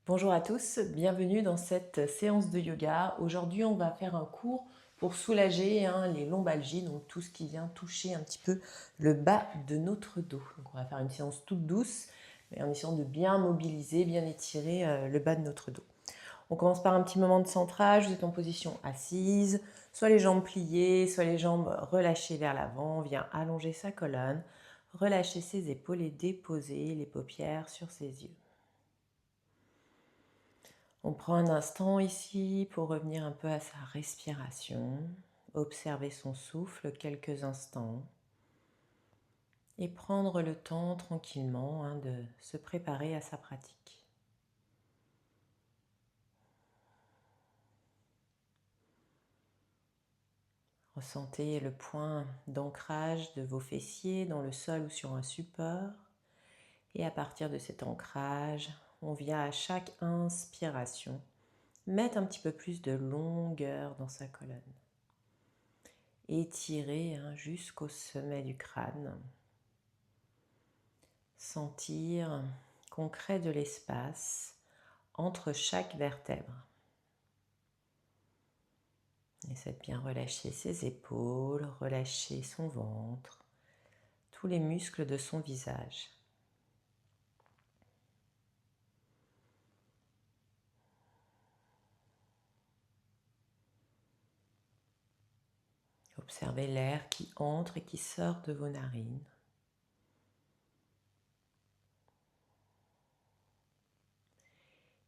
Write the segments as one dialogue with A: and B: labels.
A: Bonjour à tous, bienvenue dans cette séance de yoga. Aujourd'hui, on va faire un cours pour soulager les lombalgies, donc tout ce qui vient toucher un petit peu le bas de notre dos. Donc on va faire une séance toute douce, mais en essayant de bien mobiliser, bien étirer le bas de notre dos. On commence par un petit moment de centrage, vous êtes en position assise, soit les jambes pliées, soit les jambes relâchées vers l'avant. On vient allonger sa colonne, relâcher ses épaules et déposer les paupières sur ses yeux. On prend un instant ici pour revenir un peu à sa respiration, observer son souffle quelques instants et prendre le temps tranquillement de se préparer à sa pratique. Ressentez le point d'ancrage de vos fessiers dans le sol ou sur un support. Et à partir de cet ancrage, on vient à chaque inspiration mettre un petit peu plus de longueur dans sa colonne. Étirer jusqu'au sommet du crâne. Sentir qu'on crée de l'espace entre chaque vertèbre. Essaie de bien relâcher ses épaules, relâcher son ventre, tous les muscles de son visage. Observez l'air qui entre et qui sort de vos narines.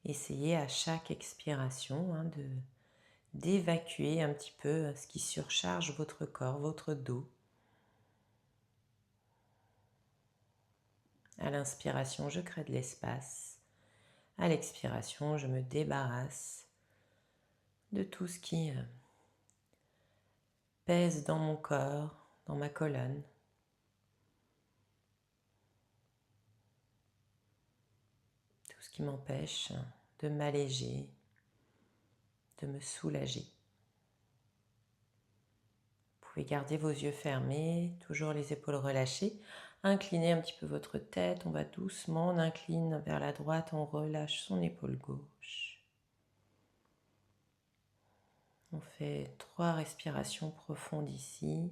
A: Essayez à chaque expiration d'évacuer un petit peu ce qui surcharge votre corps, votre dos. À l'inspiration, je crée de l'espace. À l'expiration, je me débarrasse de tout ce qui pèse dans mon corps, dans ma colonne. Tout ce qui m'empêche de m'alléger, de me soulager. Vous pouvez garder vos yeux fermés, toujours les épaules relâchées. Inclinez un petit peu votre tête, on va doucement, on incline vers la droite, on relâche son épaule gauche. On fait 3 respirations profondes ici.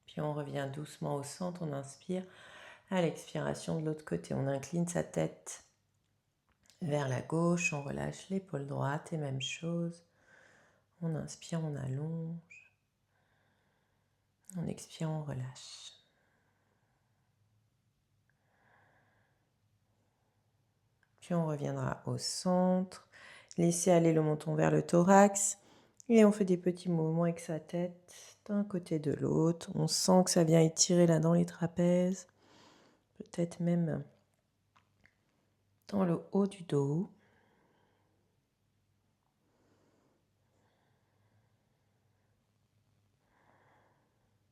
A: Puis on revient doucement au centre, on inspire. À l'expiration de l'autre côté, on incline sa tête vers la gauche, on relâche l'épaule droite et même chose. On inspire, on allonge. On expire, on relâche. Puis on reviendra au centre. Laissez aller le menton vers le thorax. Et on fait des petits mouvements avec sa tête d'un côté de l'autre. On sent que ça vient étirer là dans les trapèzes. Peut-être même dans le haut du dos.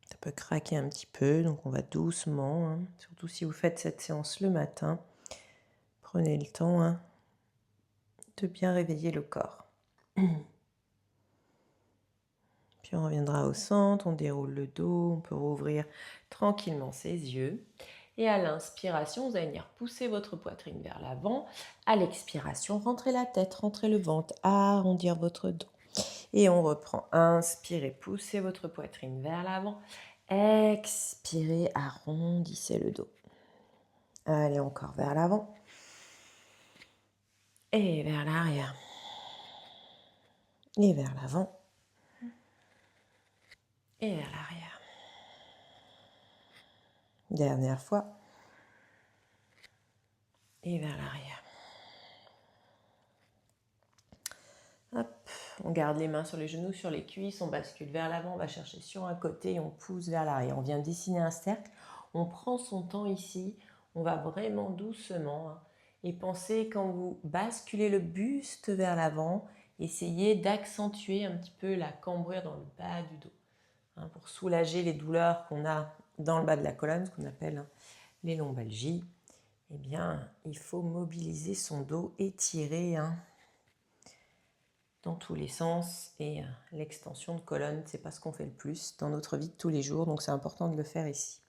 A: Ça peut craquer un petit peu, donc on va doucement. Surtout si vous faites cette séance le matin. Prenez le temps de bien réveiller le corps. Puis on reviendra au centre, on déroule le dos, on peut rouvrir tranquillement ses yeux. Et à l'inspiration, vous allez venir pousser votre poitrine vers l'avant. À l'expiration, rentrez la tête, rentrez le ventre, arrondir votre dos. Et on reprend. Inspirez, poussez votre poitrine vers l'avant. Expirez, arrondissez le dos. Allez, encore vers l'avant. Et vers l'arrière. Et vers l'avant. Et vers l'arrière. Dernière fois. Et vers l'arrière. Hop, on garde les mains sur les genoux, sur les cuisses, on bascule vers l'avant, on va chercher sur un côté et on pousse vers l'arrière. On vient dessiner un cercle, on prend son temps ici, on va vraiment doucement et pensez quand vous basculez le buste vers l'avant, essayez d'accentuer un petit peu la cambrure dans le bas du dos pour soulager les douleurs qu'on a dans le bas de la colonne, ce qu'on appelle les lombalgies. Eh bien, il faut mobiliser son dos, étirer dans tous les sens et l'extension de colonne, c'est pas ce qu'on fait le plus dans notre vie de tous les jours, donc c'est important de le faire ici.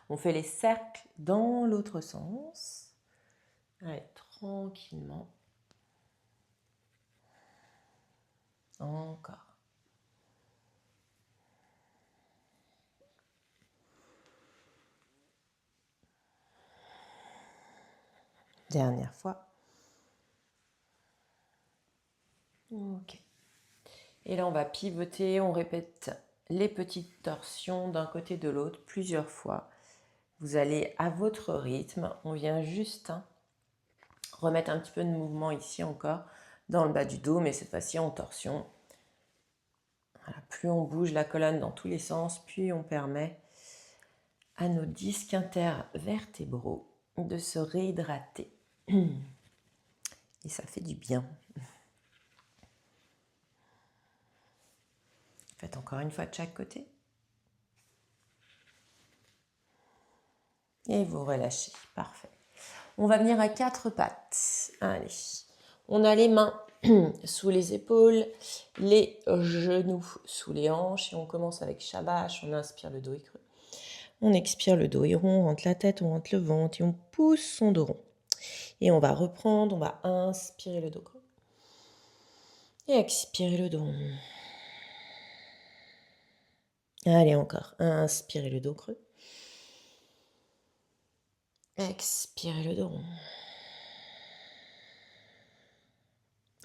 A: On fait les cercles dans l'autre sens. Allez, tranquillement. Encore. Dernière fois. Ok. Et là, on va pivoter, on répète les petites torsions d'un côté de l'autre plusieurs fois. Vous allez à votre rythme. On vient juste remettre un petit peu de mouvement ici encore dans le bas du dos, mais cette fois-ci en torsion. Voilà, plus on bouge la colonne dans tous les sens, plus on permet à nos disques intervertébraux de se réhydrater. Et ça fait du bien. Faites encore une fois de chaque côté. Et vous relâchez. Parfait. On va venir à quatre pattes. Allez. On a les mains sous les épaules, les genoux sous les hanches. Et on commence avec Shabash. On inspire, le dos est creux. On expire, le dos est rond. On rentre la tête, on rentre le ventre et on pousse son dos rond. Et on va reprendre. On va inspirer le dos creux. Et expirer le dos rond. Allez, encore. Inspirez le dos creux. Expirez le dos rond.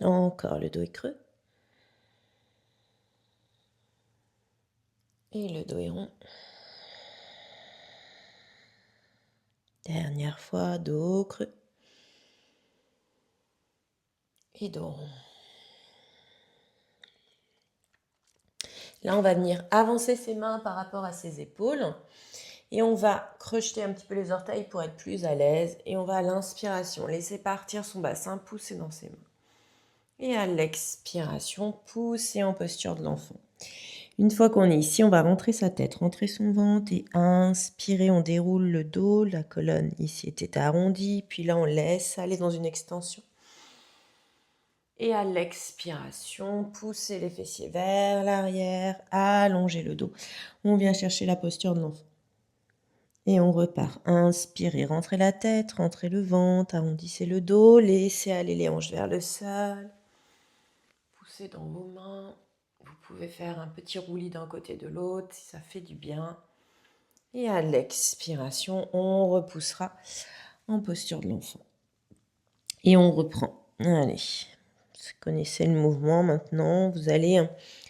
A: Encore, le dos est creux. Et le dos est rond. Dernière fois, dos creux. Et dos rond. Là, on va venir avancer ses mains par rapport à ses épaules. Et on va crocheter un petit peu les orteils pour être plus à l'aise. Et on va à l'inspiration laisser partir son bassin, pousser dans ses mains. Et à l'expiration, pousser en posture de l'enfant. Une fois qu'on est ici, on va rentrer sa tête, rentrer son ventre et inspirer. On déroule le dos, la colonne ici était arrondie. Puis là, on laisse aller dans une extension. Et à l'expiration, poussez les fessiers vers l'arrière, allongez le dos. On vient chercher la posture de l'enfant. Et on repart. Inspirez, rentrez la tête, rentrez le ventre, arrondissez le dos, laissez aller les hanches vers le sol. Poussez dans vos mains. Vous pouvez faire un petit roulis d'un côté de l'autre si ça fait du bien. Et à l'expiration, on repoussera en posture de l'enfant. Et on reprend. Allez. Vous connaissez le mouvement maintenant. Vous allez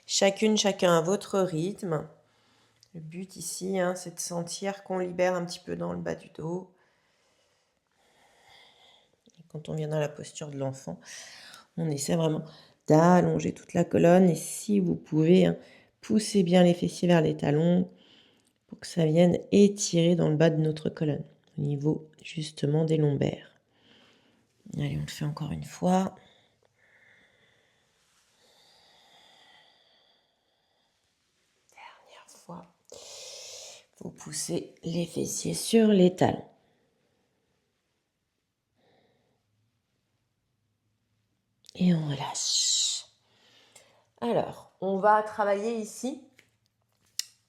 A: chacun à votre rythme. Le but ici, c'est de sentir qu'on libère un petit peu dans le bas du dos. Et quand on vient dans la posture de l'enfant, on essaie vraiment d'allonger toute la colonne. Et si vous pouvez, pousser bien les fessiers vers les talons pour que ça vienne étirer dans le bas de notre colonne, au niveau justement des lombaires. Allez, on le fait encore une fois. Fois. Vous poussez les fessiers sur les talons. Et on relâche. Alors, on va travailler ici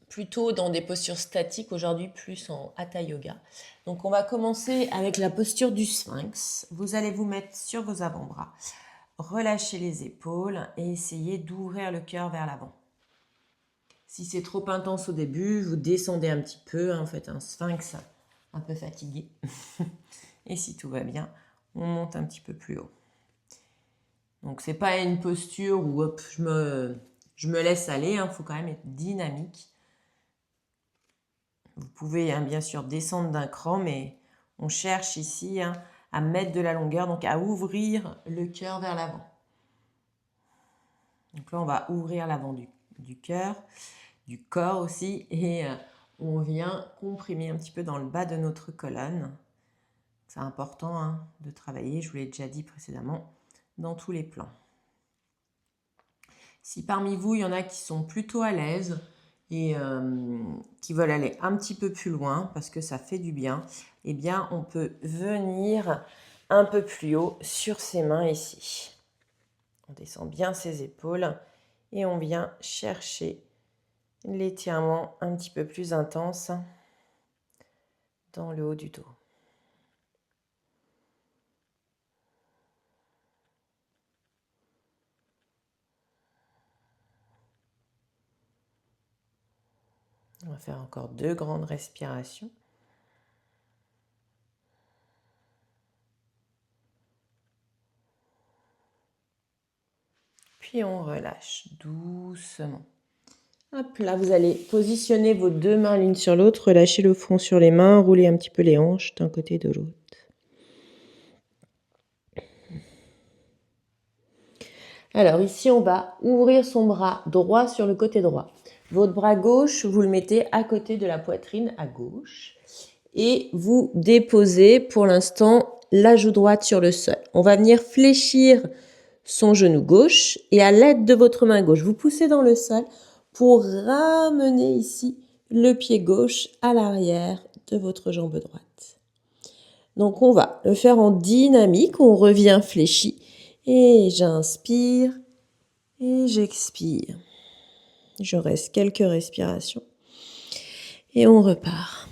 A: plutôt dans des postures statiques, aujourd'hui plus en Hatha Yoga. Donc on va commencer avec la posture du Sphinx. Vous allez vous mettre sur vos avant-bras, relâchez les épaules et essayez d'ouvrir le cœur vers l'avant. Si c'est trop intense au début, vous descendez un petit peu, faites un Sphinx un peu fatigué. Et si tout va bien, on monte un petit peu plus haut. Donc c'est pas une posture où hop, je me laisse aller, faut quand même être dynamique. Vous pouvez bien sûr descendre d'un cran, mais on cherche ici à mettre de la longueur, donc à ouvrir le cœur vers l'avant. Donc là, on va ouvrir l'avant du cœur, du corps aussi, et on vient comprimer un petit peu dans le bas de notre colonne. C'est important de travailler, je vous l'ai déjà dit précédemment, dans tous les plans. Si parmi vous, il y en a qui sont plutôt à l'aise et qui veulent aller un petit peu plus loin parce que ça fait du bien, eh bien, on peut venir un peu plus haut sur ses mains ici. On descend bien ses épaules et on vient chercher l'étirement un petit peu plus intense dans le haut du dos. On va faire encore 2 grandes respirations. Puis on relâche doucement. Hop, là, vous allez positionner vos 2 mains l'une sur l'autre, relâcher le front sur les mains, rouler un petit peu les hanches d'un côté et de l'autre. Alors ici, on va ouvrir son bras droit sur le côté droit. Votre bras gauche, vous le mettez à côté de la poitrine à gauche. Et vous déposez pour l'instant la joue droite sur le sol. On va venir fléchir son genou gauche et à l'aide de votre main gauche, vous poussez dans le sol pour ramener ici le pied gauche à l'arrière de votre jambe droite. Donc on va le faire en dynamique, on revient fléchi et j'inspire et j'expire. Je reste quelques respirations et on repart.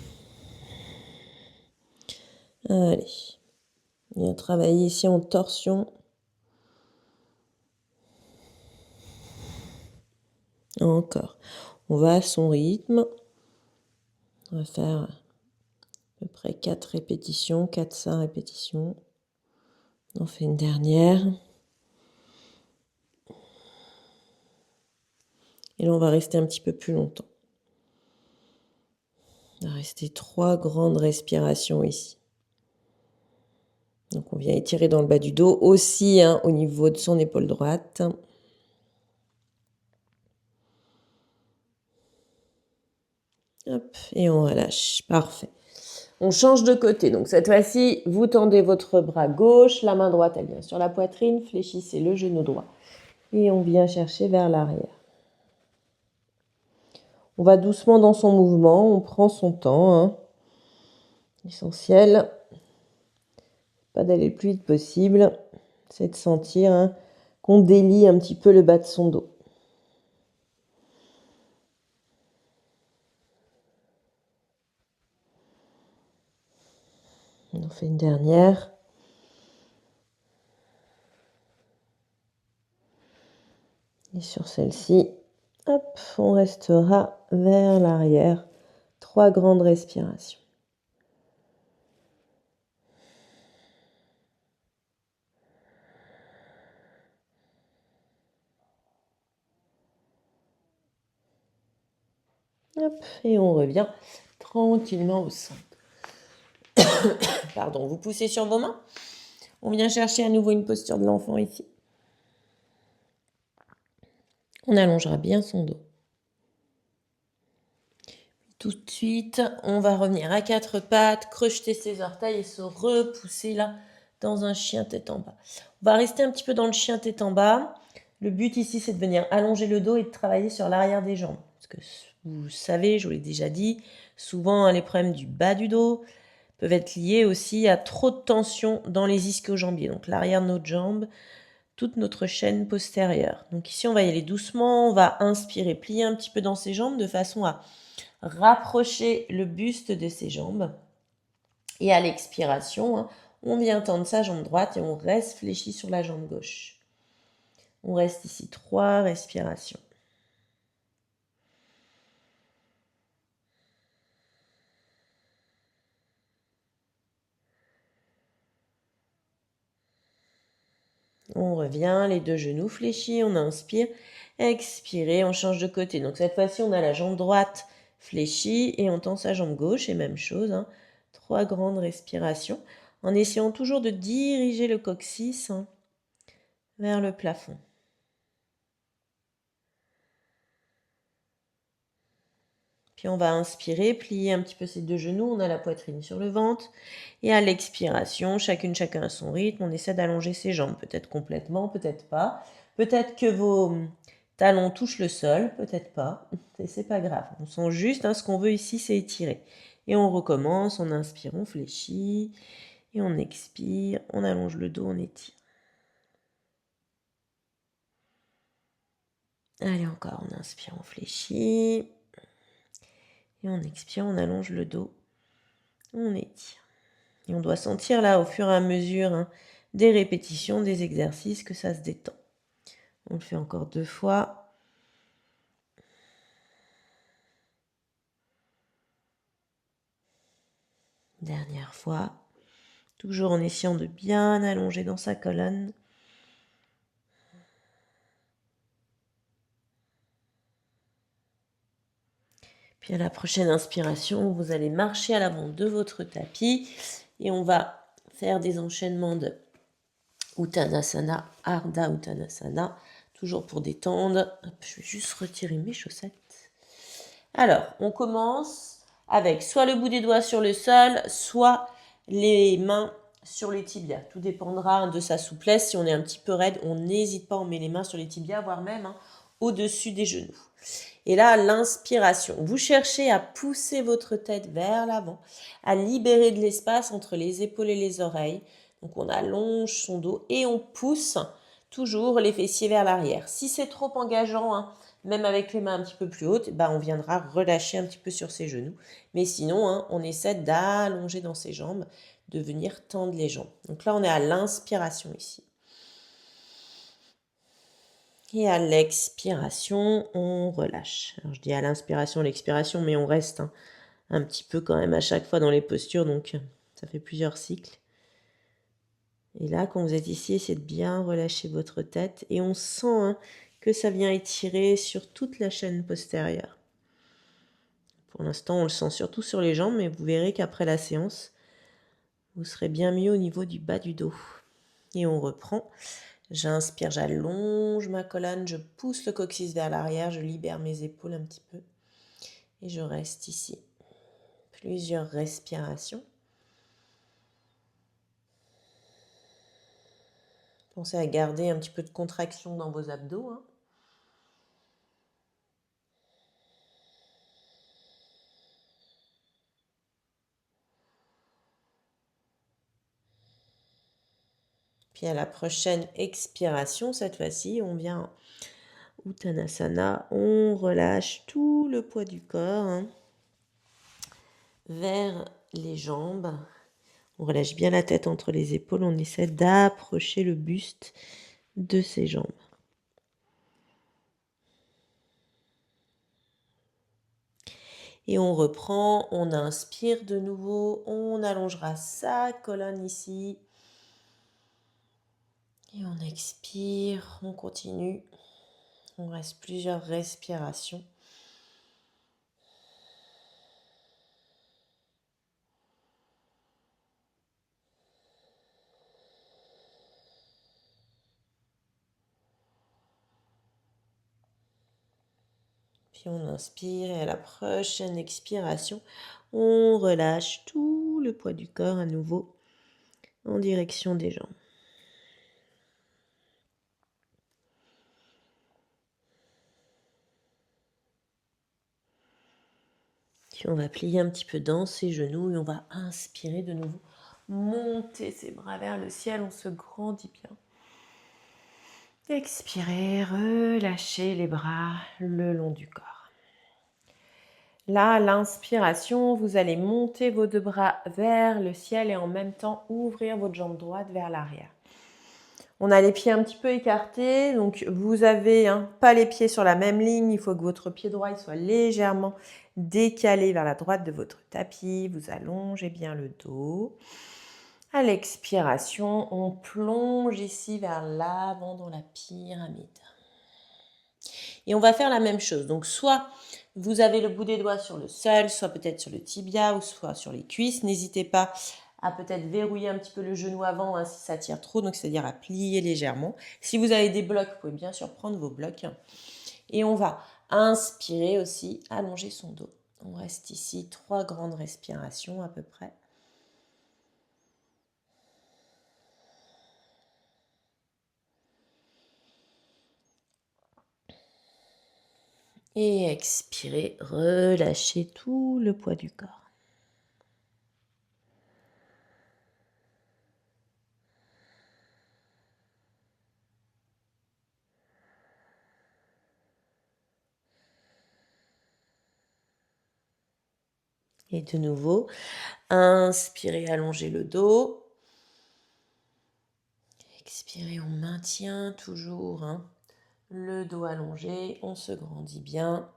A: Allez, bien travailler ici en torsion. Encore. On va à son rythme. On va faire à peu près 4 répétitions, 4-5 répétitions. On fait une dernière. Et là, on va rester un petit peu plus longtemps. On va rester 3 grandes respirations ici. Donc, on vient étirer dans le bas du dos aussi au niveau de son épaule droite. Hop, et on relâche. Parfait. On change de côté. Donc, cette fois-ci, vous tendez votre bras gauche. La main droite, elle vient sur la poitrine. Fléchissez le genou droit. Et on vient chercher vers l'arrière. On va doucement dans son mouvement. On prend son temps. L'essentiel, pas d'aller le plus vite possible. C'est de sentir qu'on délie un petit peu le bas de son dos. On en fait une dernière. Et sur celle-ci, hop, on restera vers l'arrière. 3 grandes respirations. Hop, et on revient tranquillement au centre. Pardon, vous poussez sur vos mains. On vient chercher à nouveau une posture de l'enfant ici. On allongera bien son dos. Tout de suite, on va revenir à 4 pattes, crocheter ses orteils et se repousser là dans un chien tête en bas. On va rester un petit peu dans le chien tête en bas. Le but ici, c'est de venir allonger le dos et de travailler sur l'arrière des jambes. Parce que vous savez, je vous l'ai déjà dit, souvent les problèmes du bas du dos peuvent être liés aussi à trop de tension dans les ischio-jambiers. Donc l'arrière de notre jambe, toute notre chaîne postérieure. Donc ici, on va y aller doucement. On va inspirer, plier un petit peu dans ses jambes de façon à rapprocher le buste de ses jambes. Et à l'expiration, on vient tendre sa jambe droite et on reste fléchi sur la jambe gauche. On reste ici 3 respirations. On revient, les 2 genoux fléchis, on inspire, expirez, on change de côté. Donc cette fois-ci, on a la jambe droite fléchie et on tend sa jambe gauche et même chose, 3 grandes respirations en essayant toujours de diriger le coccyx vers le plafond. Puis on va inspirer, plier un petit peu ses 2 genoux, on a la poitrine sur le ventre. Et à l'expiration, chacun à son rythme, on essaie d'allonger ses jambes, peut-être complètement, peut-être pas. Peut-être que vos talons touchent le sol, peut-être pas. Et c'est pas grave. On sent juste, ce qu'on veut ici, c'est étirer. Et on recommence, on inspire, on fléchit. Et on expire, on allonge le dos, on étire. Allez, encore, on inspire, on fléchit. Et on expire, on allonge le dos On étire. Et on doit sentir là, au fur et à mesure des répétitions, des exercices, que ça se détend. On le fait encore 2 fois. Dernière fois. Toujours en essayant de bien allonger dans sa colonne. Puis à la prochaine inspiration, vous allez marcher à l'avant de votre tapis et on va faire des enchaînements de Uttanasana, Ardha Uttanasana, toujours pour détendre. Hop, je vais juste retirer mes chaussettes. Alors, on commence avec soit le bout des doigts sur le sol, soit les mains sur les tibias. Tout dépendra de sa souplesse. Si on est un petit peu raide, on n'hésite pas, on met les mains sur les tibias, voire même au-dessus des genoux. Et là, l'inspiration. Vous cherchez à pousser votre tête vers l'avant, à libérer de l'espace entre les épaules et les oreilles. Donc on allonge son dos et on pousse toujours les fessiers vers l'arrière. Si c'est trop engageant, même avec les mains un petit peu plus hautes, on viendra relâcher un petit peu sur ses genoux. Mais sinon, on essaie d'allonger dans ses jambes, de venir tendre les jambes. Donc là, on est à l'inspiration ici. Et à l'expiration, on relâche. Alors je dis à l'inspiration, l'expiration, mais on reste un petit peu quand même à chaque fois dans les postures, donc ça fait plusieurs cycles. Et là, quand vous êtes ici, essayez de bien relâcher votre tête et on sent que ça vient étirer sur toute la chaîne postérieure. Pour l'instant, on le sent surtout sur les jambes, mais vous verrez qu'après la séance, vous serez bien mieux au niveau du bas du dos. Et on reprend. J'inspire, j'allonge ma colonne, je pousse le coccyx vers l'arrière, je libère mes épaules un petit peu. Et je reste ici. Plusieurs respirations. Pensez à garder un petit peu de contraction dans vos abdos. Puis à la prochaine expiration, cette fois-ci, on vient Uttanasana. On relâche tout le poids du corps vers les jambes. On relâche bien la tête entre les épaules. On essaie d'approcher le buste de ses jambes. Et on reprend, on inspire de nouveau, on allongera sa colonne ici. Et on expire, on continue. On reste plusieurs respirations. Puis on inspire et à la prochaine expiration, on relâche tout le poids du corps à nouveau en direction des jambes. Puis on va plier un petit peu dans ses genoux et on va inspirer de nouveau. Monter ses bras vers le ciel, on se grandit bien. Expirez, relâchez les bras le long du corps. Là, à l'inspiration, vous allez monter vos 2 bras vers le ciel et en même temps ouvrir votre jambe droite vers l'arrière. On a les pieds un petit peu écartés, donc vous avez pas les pieds sur la même ligne, il faut que votre pied droit soit légèrement décalé vers la droite de votre tapis, vous allongez bien le dos. À l'expiration, on plonge ici vers l'avant dans la pyramide. Et on va faire la même chose, donc soit vous avez le bout des doigts sur le sol, soit peut-être sur le tibia ou soit sur les cuisses. N'hésitez pas à peut-être verrouiller un petit peu le genou avant si ça tire trop, donc c'est-à-dire à plier légèrement. Si vous avez des blocs, vous pouvez bien sûr prendre vos blocs. Et on va inspirer aussi, allonger son dos. On reste ici 3 grandes respirations à peu près. Et expirez, relâchez tout le poids du corps. Et de nouveau, inspirez, allongez le dos. Expirez, on maintient toujours le dos allongé, on se grandit bien.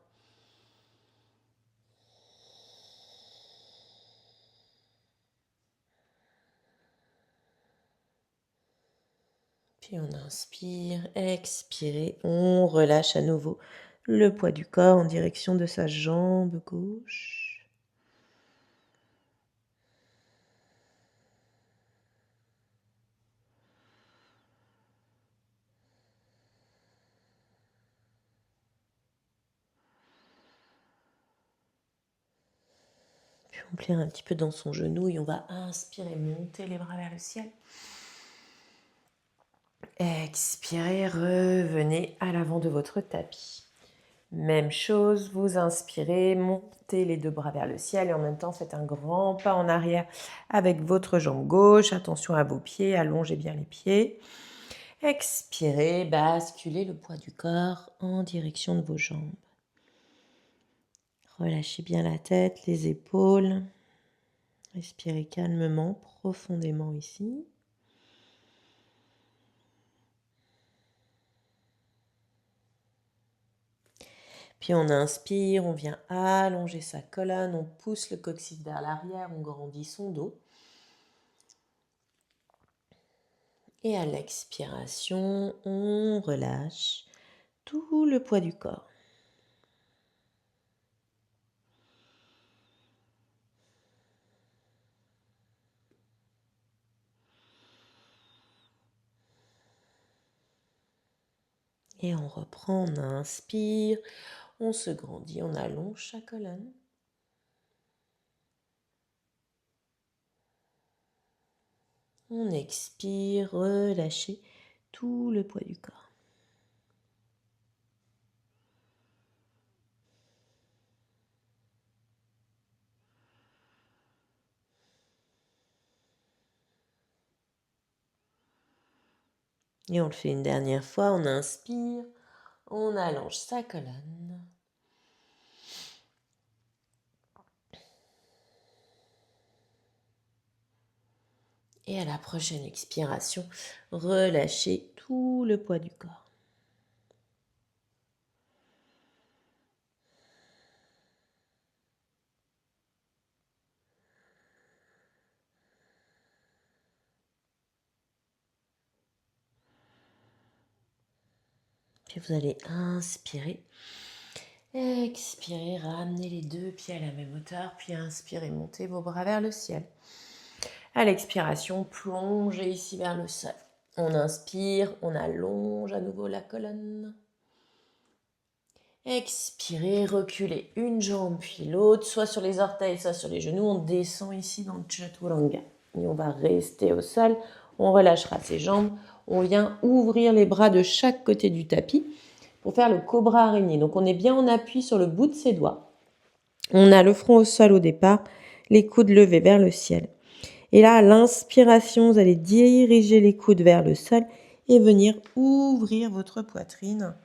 A: Puis on inspire, expirez, on relâche à nouveau le poids du corps en direction de sa jambe gauche. Puis on plie un petit peu dans son genou et on va inspirer, monter les bras vers le ciel. Expirez, revenez à l'avant de votre tapis. Même chose, vous inspirez, montez les deux bras vers le ciel et en même temps faites un grand pas en arrière avec votre jambe gauche. Attention à vos pieds, allongez bien les pieds. Expirez, basculez le poids du corps en direction de vos jambes. Relâchez bien la tête, les épaules. Respirez calmement, profondément ici. Puis on inspire, on vient allonger sa colonne, on pousse le coccyx vers l'arrière, on grandit son dos. Et à l'expiration, on relâche tout le poids du corps. Et on reprend, on inspire, on se grandit, on allonge sa colonne. On expire, relâchez tout le poids du corps. Et on le fait une dernière fois, on inspire, on allonge sa colonne. Et à la prochaine expiration, relâchez tout le poids du corps. Puis vous allez inspirer, expirez, ramenez les deux pieds à la même hauteur, puis inspirez, montez vos bras vers le ciel. À l'expiration, plongez ici vers le sol. On inspire, on allonge à nouveau la colonne. Expirez, reculez une jambe puis l'autre, soit sur les orteils, soit sur les genoux. On descend ici dans le Chaturanga. Et on va rester au sol. On relâchera ses jambes. On vient ouvrir les bras de chaque côté du tapis pour faire le cobra araignée. Donc on est bien en appui sur le bout de ses doigts. On a le front au sol au départ, les coudes levés vers le ciel. Et là, à l'inspiration, vous allez diriger les coudes vers le sol et venir ouvrir votre poitrine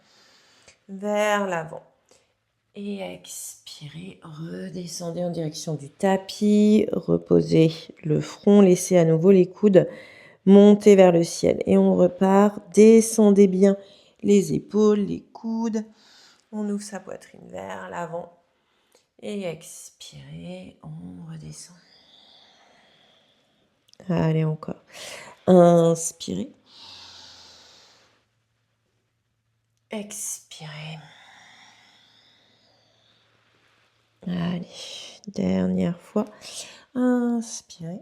A: vers l'avant. Et expirez, redescendez en direction du tapis, reposez le front, laissez à nouveau les coudes monter vers le ciel. Et on repart, descendez bien les épaules, les coudes. On ouvre sa poitrine vers l'avant. Et expirez, on redescend. Allez, encore. Inspirez. Expirez. Allez, dernière fois. Inspirez.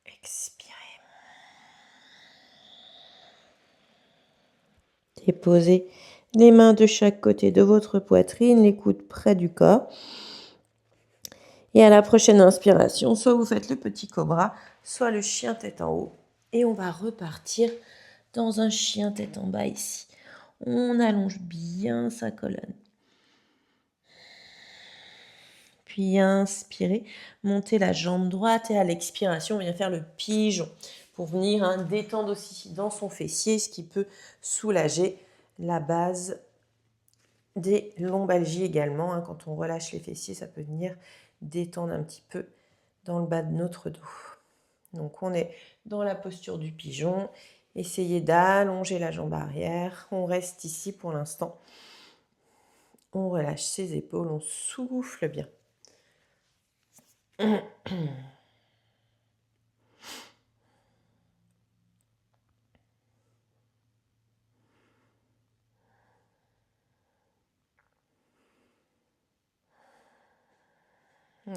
A: Expirez. Déposez les mains de chaque côté de votre poitrine, les coudes près du corps. Et à la prochaine inspiration, soit vous faites le petit cobra, soit le chien tête en haut. Et on va repartir dans un chien tête en bas ici. On allonge bien sa colonne. Puis inspirez, montez la jambe droite et à l'expiration, on vient faire le pigeon pour venir détendre aussi dans son fessier, ce qui peut soulager la base des lombalgies également, hein. Quand on relâche les fessiers, ça peut venir détendre un petit peu dans le bas de notre dos. Donc on est dans la posture du pigeon. Essayez d'allonger la jambe arrière. On reste ici pour l'instant. On relâche ses épaules, on souffle bien.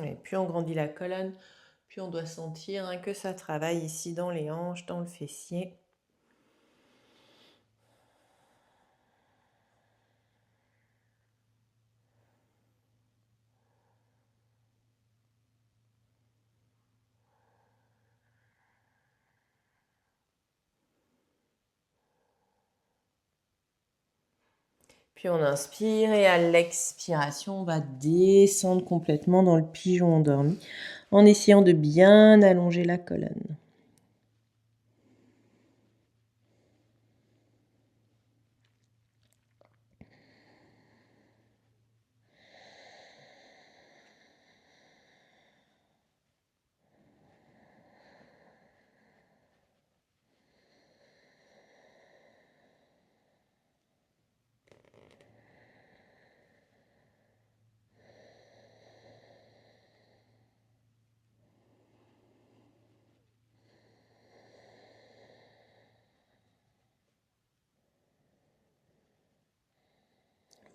A: Et puis on grandit la colonne, puis on doit sentir, hein, que ça travaille ici dans les hanches, dans le fessier. Puis on inspire et à l'expiration, on va descendre complètement dans le pigeon endormi en essayant de bien allonger la colonne.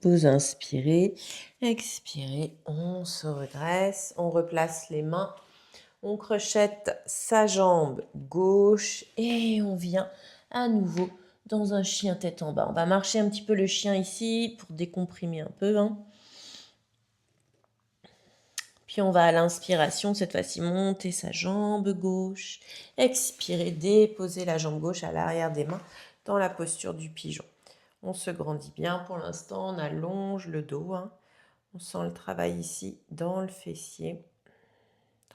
A: Vous inspirez, expirez, on se redresse, on replace les mains, on crochette sa jambe gauche et on vient à nouveau dans un chien tête en bas. On va marcher un petit peu le chien ici pour décomprimer un peu, hein. Puis on va à l'inspiration, cette fois-ci, monter sa jambe gauche. Expirer, déposer la jambe gauche à l'arrière des mains dans la posture du pigeon. On se grandit bien pour l'instant, on allonge le dos, hein. On sent le travail ici dans le fessier,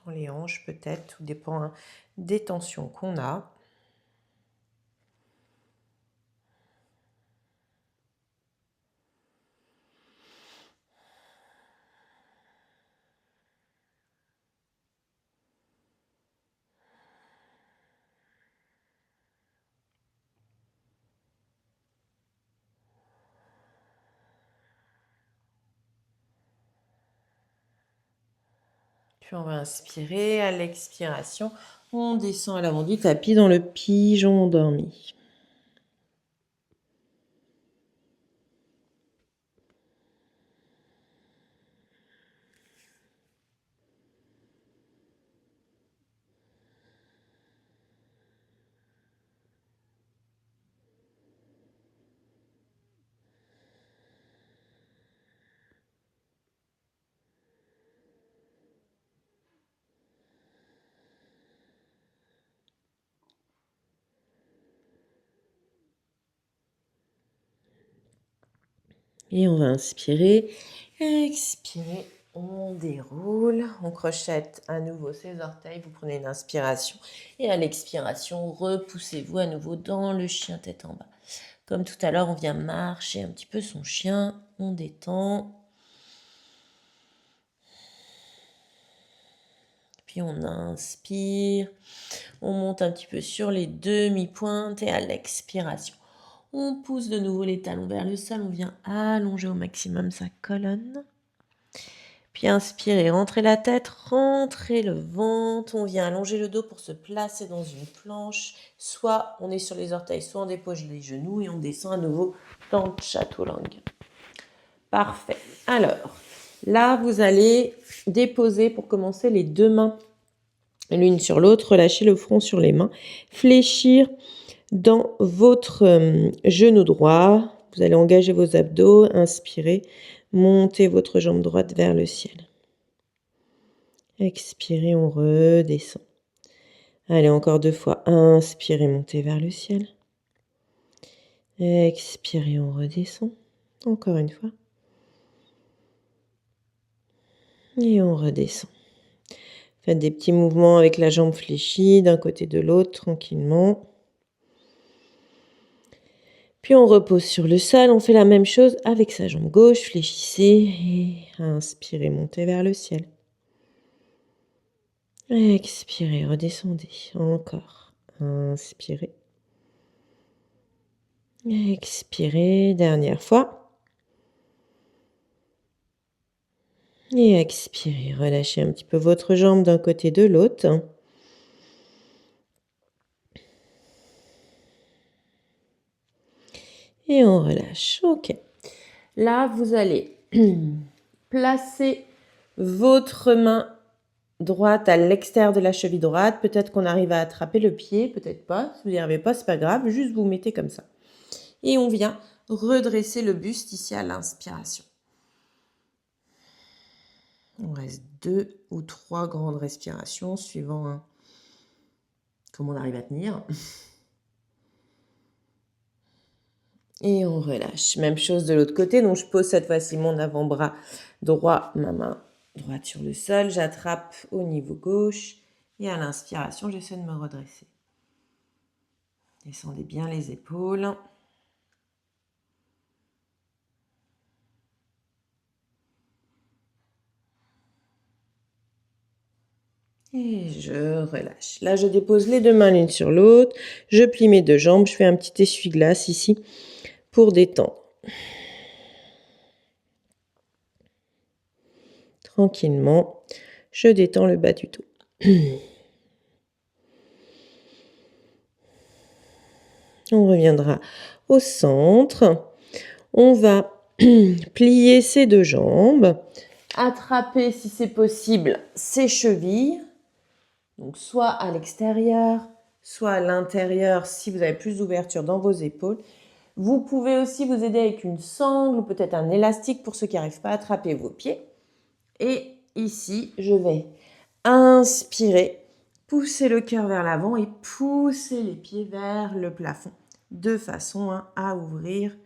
A: dans les hanches peut-être, tout dépend, hein, des tensions qu'on a. Puis on va inspirer, à l'expiration, on descend à l'avant du tapis dans le pigeon endormi. Et on va inspirer, expirer, on déroule, on crochette à nouveau ses orteils, vous prenez une inspiration et à l'expiration, repoussez-vous à nouveau dans le chien tête en bas. Comme tout à l'heure, on vient marcher un petit peu son chien, on détend. Puis on inspire, on monte un petit peu sur les demi-pointes et à l'expiration, on pousse de nouveau les talons vers le sol, on vient allonger au maximum sa colonne. Puis inspirez, rentrez la tête, rentrez le ventre, on vient allonger le dos pour se placer dans une planche. Soit on est sur les orteils, soit on dépose les genoux et on descend à nouveau dans le chaturanga. Parfait. Alors, là, vous allez déposer pour commencer les deux mains l'une sur l'autre, relâchez le front sur les mains, fléchir dans votre genou droit. Vous allez engager vos abdos, inspirez, montez votre jambe droite vers le ciel. Expirez, on redescend. Allez, encore 2 fois. Inspirez, montez vers le ciel. Expirez, on redescend. Encore une fois. Et on redescend. Faites des petits mouvements avec la jambe fléchie d'un côté de l'autre, tranquillement. Puis on repose sur le sol, on fait la même chose avec sa jambe gauche, fléchissez et inspirez, montez vers le ciel. Expirez, redescendez, encore. Inspirez. Expirez, dernière fois. Et expirez, relâchez un petit peu votre jambe d'un côté de l'autre. Et on relâche, ok. Là, vous allez placer votre main droite à l'extérieur de la cheville droite. Peut-être qu'on arrive à attraper le pied, peut-être pas. Si vous n'y arrivez pas, c'est pas grave. Juste vous mettez comme ça. Et on vient redresser le buste ici à l'inspiration. On reste 2 ou 3 grandes respirations suivant comment on arrive à tenir. Et on relâche. Même chose de l'autre côté. Donc je pose cette fois-ci mon avant-bras droit, ma main droite sur le sol. J'attrape au niveau gauche. Et à l'inspiration, j'essaie de me redresser. Descendez bien les épaules. Et je relâche. Là, je dépose les 2 mains l'une sur l'autre. Je plie mes 2 jambes. Je fais un petit essuie-glace ici pour détendre. Tranquillement, je détends le bas du dos. On reviendra au centre. On va plier ses 2 jambes. Attraper, si c'est possible, ses chevilles. Donc, soit à l'extérieur, soit à l'intérieur, si vous avez plus d'ouverture dans vos épaules. Vous pouvez aussi vous aider avec une sangle ou peut-être un élastique pour ceux qui n'arrivent pas à attraper vos pieds. Et ici, je vais inspirer, pousser le cœur vers l'avant et pousser les pieds vers le plafond de façon à ouvrir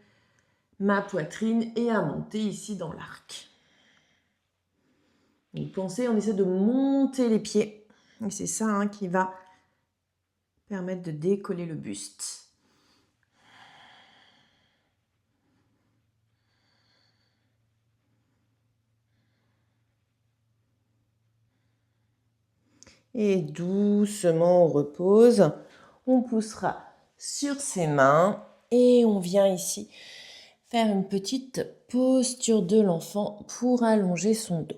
A: ma poitrine et à monter ici dans l'arc. Donc pensez, on essaie de monter les pieds. Et c'est ça qui va permettre de décoller le buste. Et doucement, on repose. On poussera sur ses mains et on vient ici faire une petite posture de l'enfant pour allonger son dos.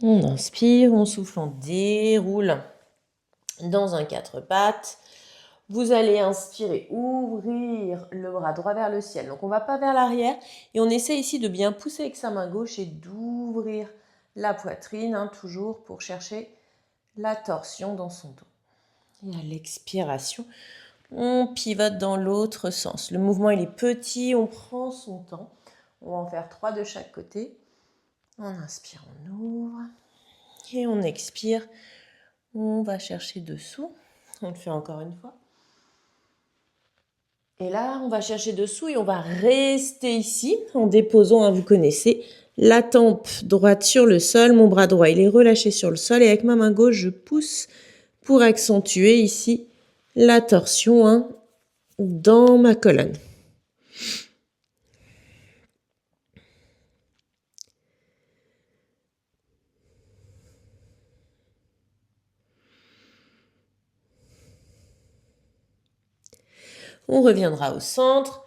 A: On inspire, on souffle, on déroule dans un 4 pattes. Vous allez inspirer, ouvrir le bras droit vers le ciel. Donc on ne va pas vers l'arrière et on essaie ici de bien pousser avec sa main gauche et d'ouvrir la poitrine, toujours pour chercher la torsion dans son dos. Et à l'expiration, on pivote dans l'autre sens. Le mouvement il est petit, on prend son temps. On va en faire 3 de chaque côté. On inspire, on ouvre et on expire. On va chercher dessous. On le fait encore une fois. Et là, on va chercher dessous et on va rester ici en déposant, vous connaissez, la tempe droite sur le sol. Mon bras droit, il est relâché sur le sol et avec ma main gauche, je pousse pour accentuer ici la torsion dans ma colonne. On reviendra au centre.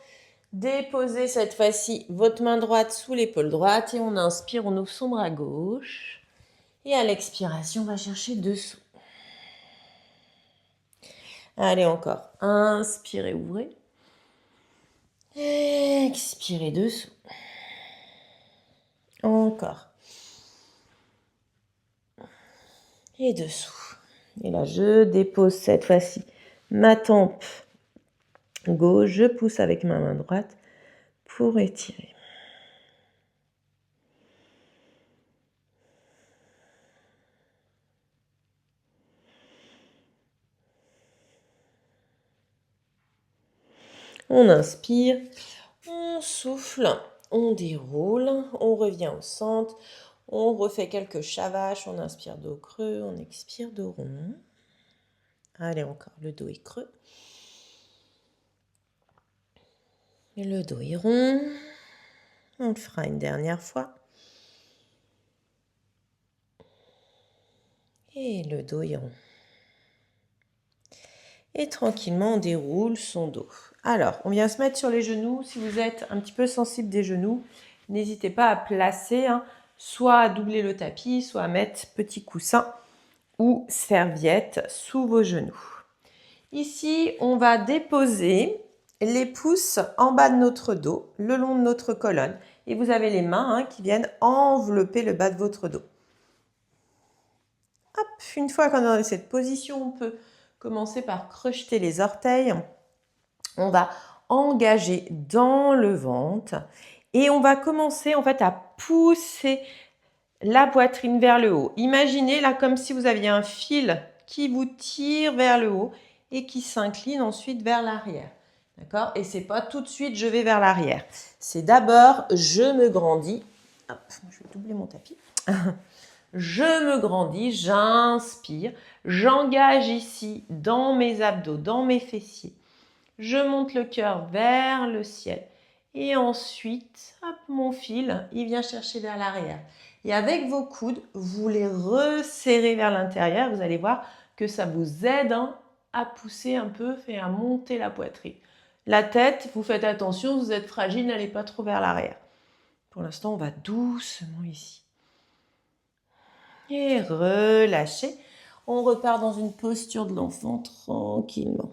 A: Déposez cette fois-ci votre main droite sous l'épaule droite et on inspire, on ouvre son bras gauche. Et à l'expiration, on va chercher dessous. Allez, encore. Inspirez, ouvrez. Expirez dessous. Encore. Et dessous. Et là, je dépose cette fois-ci ma tempe gauche. Je pousse avec ma main droite pour étirer. On inspire, on souffle on déroule, on revient au centre, on refait quelques chavaches, on inspire dos creux, on expire dos rond. Allez, encore, le dos est creux. Le dos est rond. On le fera une dernière fois. Et le dos est rond. Et tranquillement, on déroule son dos. Alors, on vient se mettre sur les genoux. Si vous êtes un petit peu sensible des genoux, n'hésitez pas à placer, soit à doubler le tapis, soit à mettre petit coussin ou serviette sous vos genoux. Ici, on va déposer les pouces en bas de notre dos, le long de notre colonne. Et vous avez les mains qui viennent envelopper le bas de votre dos. Hop, une fois qu'on est dans cette position, on peut commencer par crocheter les orteils. On va engager dans le ventre et on va commencer en fait à pousser la poitrine vers le haut. Imaginez là comme si vous aviez un fil qui vous tire vers le haut et qui s'incline ensuite vers l'arrière. D'accord? Et c'est pas tout de suite je vais vers l'arrière. C'est d'abord je me grandis. Hop, je vais doubler mon tapis. Je me grandis, j'inspire, j'engage ici dans mes abdos, dans mes fessiers. Je monte le cœur vers le ciel. Et ensuite, hop, mon fil, il vient chercher vers l'arrière. Et avec vos coudes, vous les resserrez vers l'intérieur. Vous allez voir que ça vous aide à pousser un peu et à monter la poitrine. La tête, vous faites attention, vous êtes fragile, n'allez pas trop vers l'arrière. Pour l'instant, on va doucement ici. Et relâchez. On repart dans une posture de l'enfant tranquillement.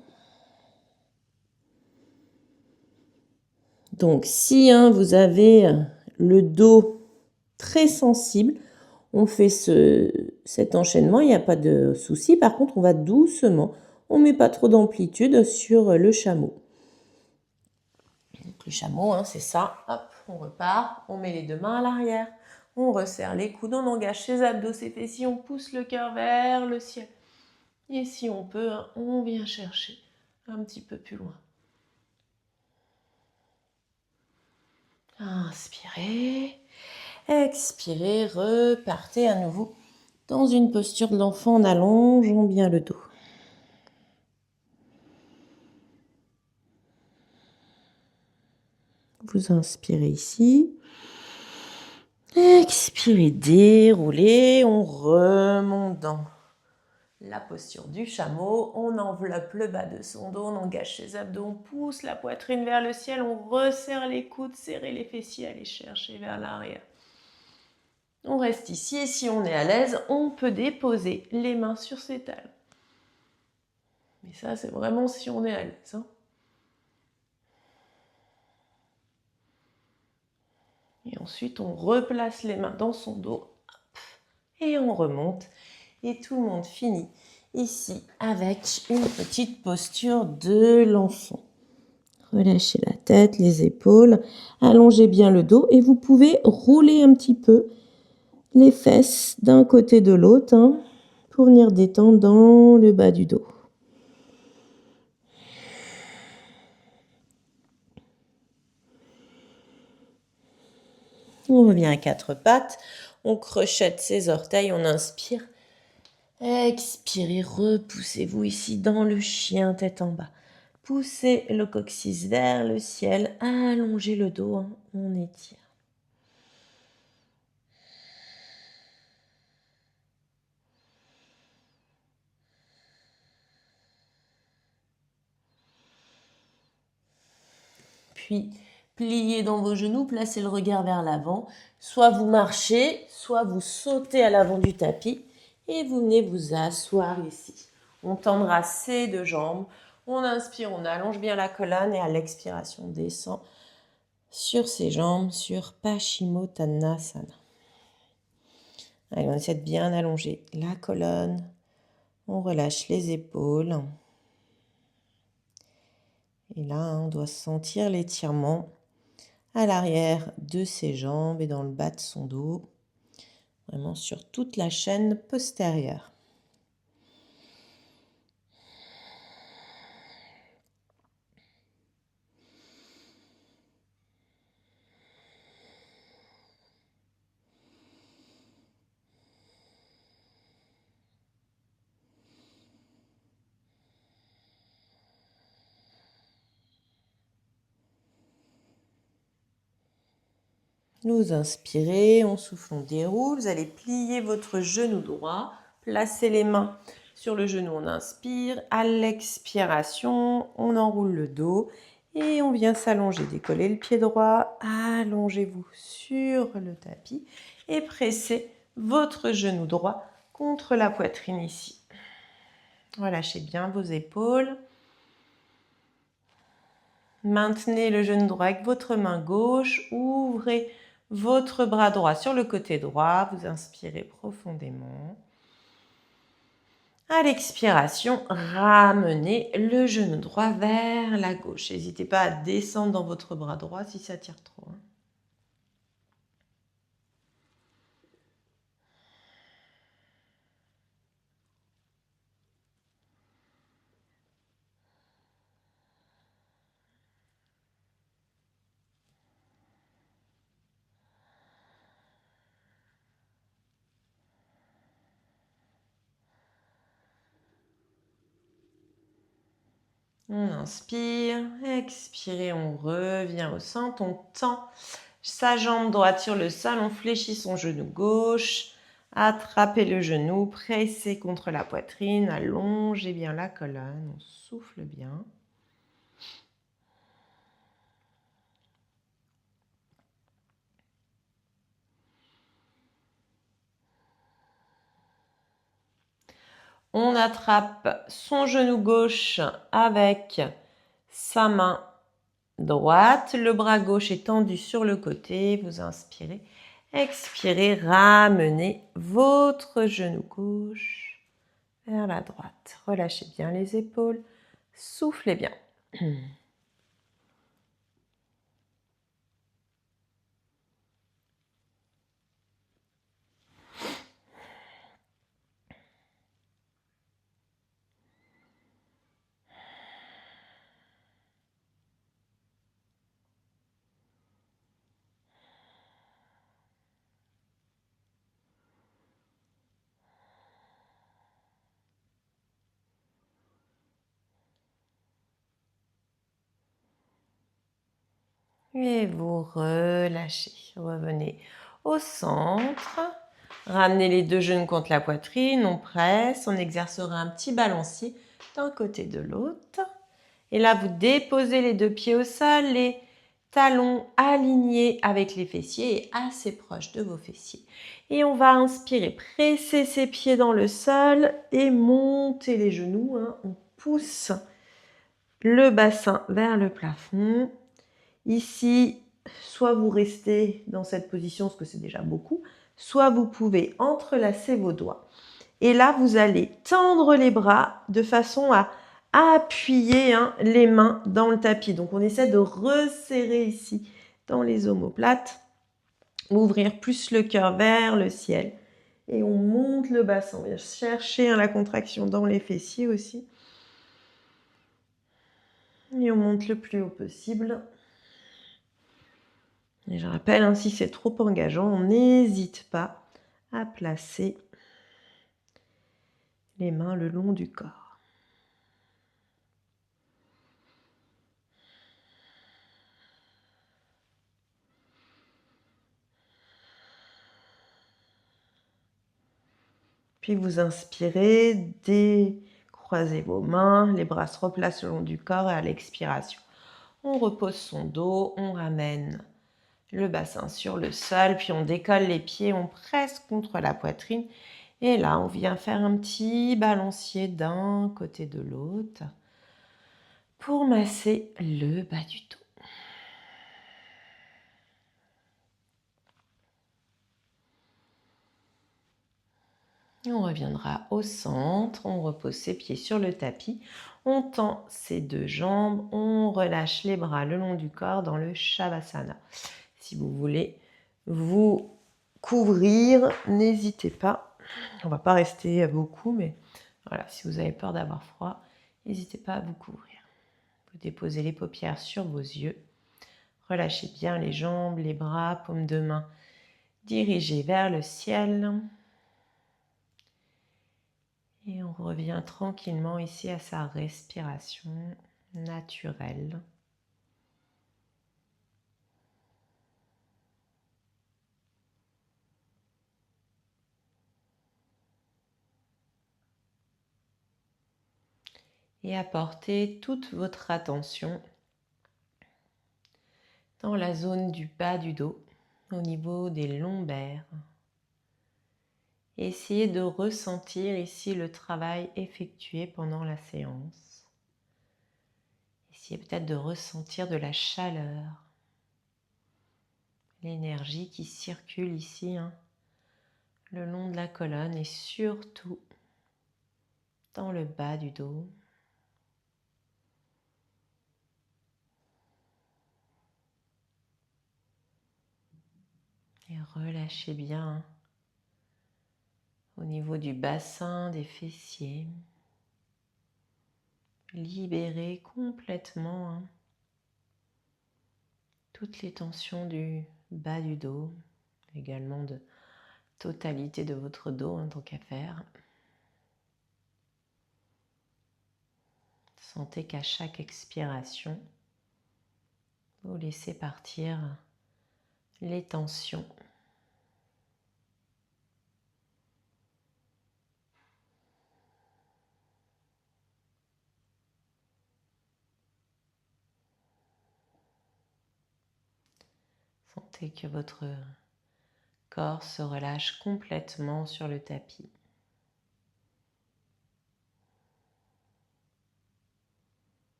A: Donc, si vous avez le dos très sensible, on fait cet enchaînement, il n'y a pas de souci. Par contre, on va doucement. On ne met pas trop d'amplitude sur le chameau. Donc, le chameau, c'est ça. Hop, on repart. On met les deux mains à l'arrière. On resserre les coudes, on engage ses abdos, ses fessiers, on pousse le cœur vers le ciel. Et si on peut, on vient chercher un petit peu plus loin. Inspirez, expirez, repartez à nouveau dans une posture de l'enfant en allongeant bien le dos. Vous inspirez ici. Expirez, déroulez, on remonte dans la posture du chameau, on enveloppe le bas de son dos, on engage ses abdos, on pousse la poitrine vers le ciel, on resserre les coudes, serrez les fessiers, allez chercher vers l'arrière. On reste ici et si on est à l'aise, on peut déposer les mains sur ses talons. Mais ça, c'est vraiment si on est à l'aise. Et ensuite, on replace les mains dans son dos. Et on remonte. Et tout le monde finit ici avec une petite posture de l'enfant. Relâchez la tête, les épaules, allongez bien le dos et vous pouvez rouler un petit peu les fesses d'un côté de l'autre pour venir détendre dans le bas du dos. On revient à quatre pattes, on crochette ses orteils, on inspire. Expirez, repoussez-vous ici dans le chien, tête en bas. Poussez le coccyx vers le ciel, allongez le dos, on étire. Puis, pliez dans vos genoux, placez le regard vers l'avant. Soit vous marchez, soit vous sautez à l'avant du tapis et vous venez vous asseoir ici. On tendra ses deux jambes. On inspire, on allonge bien la colonne et à l'expiration, on descend sur ses jambes, sur Paschimottanasana. Allez, on essaie de bien allonger la colonne. On relâche les épaules. Et là, on doit sentir l'étirement à l'arrière de ses jambes et dans le bas de son dos, vraiment sur toute la chaîne postérieure. Vous inspirez, on souffle, on déroule. Vous allez plier votre genou droit, placer les mains sur le genou, on inspire. À l'expiration, on enroule le dos et on vient s'allonger. Décollez le pied droit, allongez-vous sur le tapis et pressez votre genou droit contre la poitrine ici. Relâchez bien vos épaules. Maintenez le genou droit avec votre main gauche. Ouvrez votre bras droit sur le côté droit. Vous inspirez profondément. À l'expiration, ramenez le genou droit vers la gauche. N'hésitez pas à descendre dans votre bras droit si ça tire trop. On inspire, expirez, on revient au centre, on tend sa jambe droite sur le sol, on fléchit son genou gauche, attrapez le genou, pressez contre la poitrine, allongez bien la colonne, on souffle bien. On attrape son genou gauche avec sa main droite. Le bras gauche est tendu sur le côté. Vous inspirez, expirez, ramenez votre genou gauche vers la droite. Relâchez bien les épaules, soufflez bien. Et vous relâchez. Revenez au centre. Ramenez les deux genoux contre la poitrine. On presse. On exercera un petit balancier d'un côté de l'autre. Et là, vous déposez les deux pieds au sol. Les talons alignés avec les fessiers et assez proches de vos fessiers. Et on va inspirer. Presser ses pieds dans le sol et monter les genoux. On pousse le bassin vers le plafond. Ici, soit vous restez dans cette position, ce que c'est déjà beaucoup, soit vous pouvez entrelacer vos doigts. Et là, vous allez tendre les bras de façon à appuyer les mains dans le tapis. Donc, on essaie de resserrer ici dans les omoplates, ouvrir plus le cœur vers le ciel. Et on monte le bassin. On vient chercher la contraction dans les fessiers aussi. Et on monte le plus haut possible. Et je rappelle, si c'est trop engageant, on n'hésite pas à placer les mains le long du corps. Puis vous inspirez, décroisez vos mains, les bras se replacent le long du corps et à l'expiration, on repose son dos, on ramène le bassin sur le sol, puis on décolle les pieds, on presse contre la poitrine. Et là, on vient faire un petit balancier d'un côté de l'autre pour masser le bas du dos. On reviendra au centre, on repose ses pieds sur le tapis, on tend ses deux jambes, on relâche les bras le long du corps dans le Shavasana. Si vous voulez vous couvrir, n'hésitez pas. On ne va pas rester beaucoup, mais voilà, si vous avez peur d'avoir froid, n'hésitez pas à vous couvrir. Vous déposez les paupières sur vos yeux. Relâchez bien les jambes, les bras, paumes de main dirigées vers le ciel. Et on revient tranquillement ici à sa respiration naturelle. Et apportez toute votre attention dans la zone du bas du dos, au niveau des lombaires. Essayez de ressentir ici le travail effectué pendant la séance. Essayez peut-être de ressentir de la chaleur, l'énergie qui circule ici, le long de la colonne et surtout dans le bas du dos. Et relâchez bien au niveau du bassin, des fessiers. Libérez complètement toutes les tensions du bas du dos, également de totalité de votre dos tant qu'à faire. Sentez qu'à chaque expiration, vous laissez partir les tensions. Sentez que votre corps se relâche complètement sur le tapis.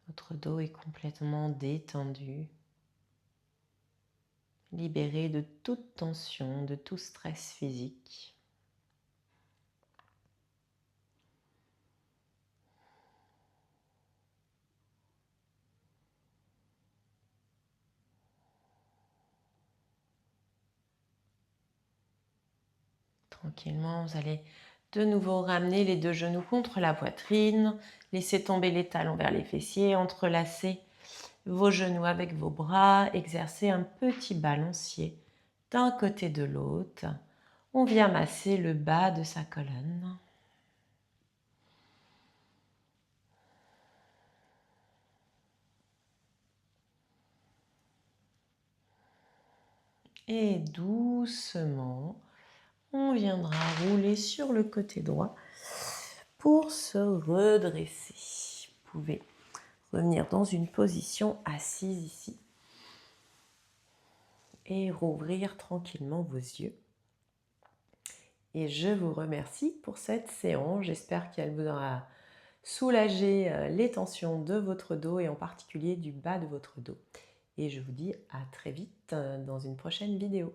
A: Votre dos est complètement détendu, libéré de toute tension, de tout stress physique. Tranquillement, vous allez de nouveau ramener les deux genoux contre la poitrine, laissez tomber les talons vers les fessiers, entrelacez vos genoux avec vos bras, exercez un petit balancier d'un côté de l'autre. On vient masser le bas de sa colonne. Et doucement, on viendra rouler sur le côté droit pour se redresser. Vous pouvez revenir dans une position assise ici et rouvrir tranquillement vos yeux. Et je vous remercie pour cette séance. J'espère qu'elle vous aura soulagé les tensions de votre dos et en particulier du bas de votre dos. Et je vous dis à très vite dans une prochaine vidéo.